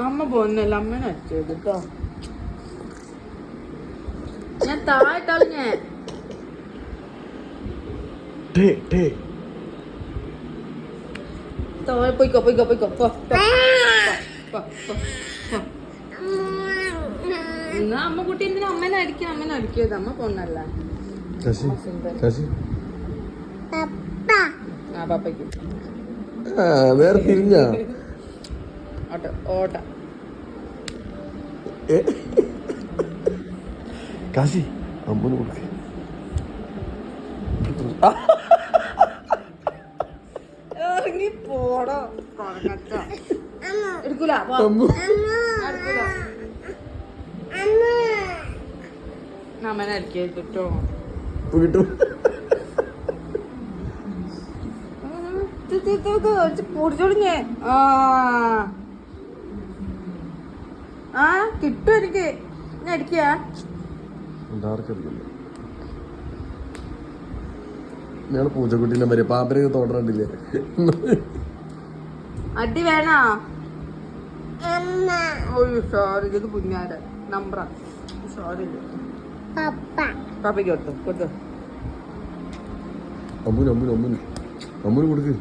അമ്മ പോന്നല്ല അമ്മനെ അടിച്ചത് കേട്ടോ. ഞാൻ താഴെട്ടാളെ ഞാൻ പോയിക്കോ പോയിക്കോ പോയിക്കോ എന്നാ അമ്മ കുട്ടി എന്തിനാ അമ്മനെ അടിക്കിയത്? അമ്മ പോന്നല്ല. ആ പാപ്പയ്ക്ക് വേറെ തിരിഞ്ഞ ഓട്ട കാശി അമ്മന് കൊടുക്ക. പോടോ എടുക്കൂല അമ്മനെ അടിക്കരുത് കേട്ടോ. കിട്ടും പൊടിച്ചോളിഞ്ഞേ. ആ കിട്ടും എനിക്ക്. ഞാൻ അടിക്കുക ഞങ്ങള് പൂച്ചക്കുട്ടീനെ വരെ പാമ്പനെ തോട്ടണ്ടില്ലേ? അടി വേണോ? സോറി ഇത് കുഞ്ഞാട് നമ്പറാ. സോറി പാപ്പയ്ക്ക് കൊടുത്തു അമ്മൂന് കൊടുക്ക്.